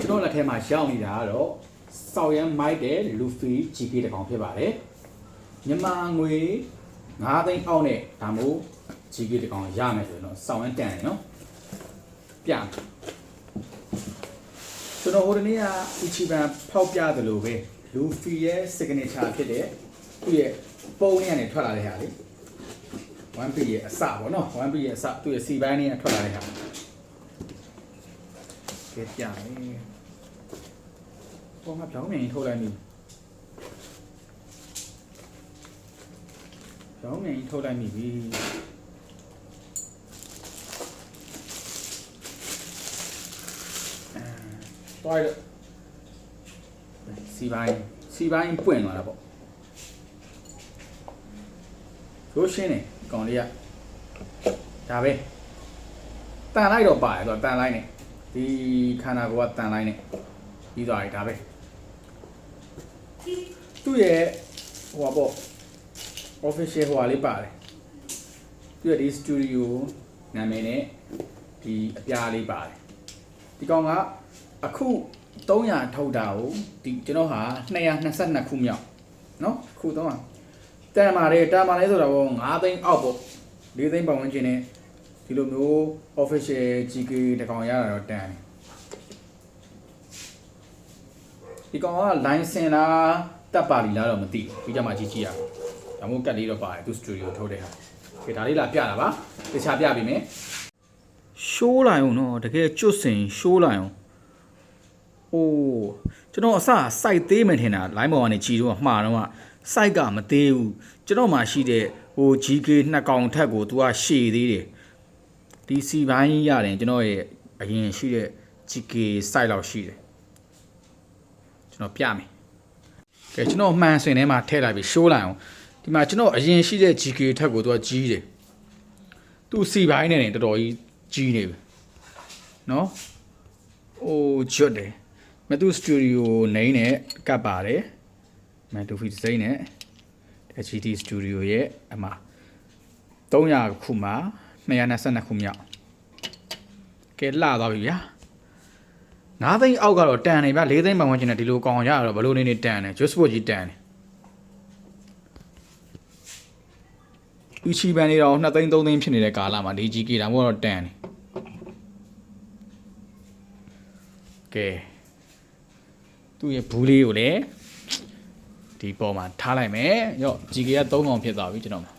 ကျွန်တော်လက်ထဲမှာရောက်နေတာကတော့စောက်ရမ်းမိုက်တဲ့လူဖီ GK တကောင်ဖြစ်ပါတယ်မြန်မာငွေ9သိန်းအောက်နဲ့ဒါမို့ GK တကောင်ရမယ်ဆိုရင်တော့စောက်ရမ်းတန်တယ်နော်ပြကျွန်တော်ဟိုတနေ့က Ichiban ဖောက်ပြသလိုပဲလူဖီရဲ့ signature ဖြစ်တဲ့သူ့ရဲ့ပုံလေးကနေထွက်လာတဲ့ဟာလေ 1P ရဲ့အစပေါ့နော် 1P ရဲ့အစသူ့ရဲ့ C ဘိုင်းလေးကထွက်လာတဲ့ဟာကဲပြမယ်ပေါ်မှာပြောင်းမြင်ထုတ်လိုက်ပြီပြောင်းမြင်ထုတ်လိုက်ပြီတွိုင်းစီပိုင်းပွင့်သွားတာပေါ့ရိုးရှင်းနေကောင်လေးကဒါပဲတန်လိုက်တော့ပါတယ်ဆိုတော့တန်လိုက်နေဒီခန္ဓာကိုယ်ကတန်လိုက်နေပြီးသွားပြီဒါပဲသူ့ရဲ့ဟိုပါပေါ့ official ဟိုပါလေးပါတယ်သူ့ရဲ့ဒီ studio နာမည်နဲ့ဒီအပြားလေးပါတယ်ဒီကောင်ကအခု300ထုတ်တာကိုဒီကျွန်တော်ဟာ222ခုမြောက်เนาะခု300တန်ပါတယ်ဆိုတော့9သိန်းအောက်ပေါ့4သိန်းပတ်ဝန်းကျင်နဲ့ဒီလိုမျိုး official GK တကောင်ရတာတော့တန်တယ်ဒီကောင်က license လားတက်ပါလီလားတော့မသိဘူးပြီးကြမှာကြည့်ရအောင်ဒါမှမဟုတ်ကတ်လေးတော့ပါတယ်သူ studio ထုတ်တဲ့ဟာကဲဒါလေးလာပြတာပါတခြားပြပေးမယ်ရှိုးလိုက်အောင်နော်တကယ်ကျွတ်စင်ရှိုးလိုက်အောင်အိုးကျွန်တော်အစ site သေးမယ်ထင်တာ line ပေါ်ကနေကြည်တော့မှာတော့ site ကမသေးဘူးကျွန်တော်မှရှိတဲ့ဟို GK 2ကောင်ထက်ကို तू ကရှည်သေးတယ်ဒီ C ဘိုင်းရတယ်ကျွန်တော်ရဲ့အရင်ရှိတဲ့ GK site လောက်ရှိတယ်ကျွန်တော်ပြမယ်ကဲကျွန်တော်မှန်စင်ထဲမှာထည့်လိုက်ပြီးရှိုးလိုက်အောင်ဒီမှာကျွန်တော်အရင်ရှိတဲ့ GK ထက်ကို तू ကကြီးတယ်သူ C ဘိုင်းနဲ့တော်တော်ကြီးကြီးနေပြီနော်အိုးကျွတ်တယ်မတူစတူဒီယိုနေနဲ့ကပ်ပါတယ်မတူဖီဒီဇိုင်းနဲ့ HT Studio ရဲ့အမှာ300ခုမှာ222ခုမြောက်ကဲလှသွားပြီဗျာ9သိန်းအောက်ကတော့တန်နေဗျာ4သိန်းပတ်ဝန်းကျင်နဲ့ဒီလိုကောင်ရတော့ဘလို့နေနေတန်တယ် Just Sport ကြီးတန်တယ်Ichiban နေတော့2သိန်း3သိန်းဖြစ်နေတဲ့ကာလမှာဒီ GK တောင်တော့တန်တယ်ကဲသူ့ရဲ့ဘူးလေးကိုလည်းဒီပေါ်မှာထားလိုက်မယ်ရော့ GK က3កောင်ဖြစ်သွားပြီကျွန်တော်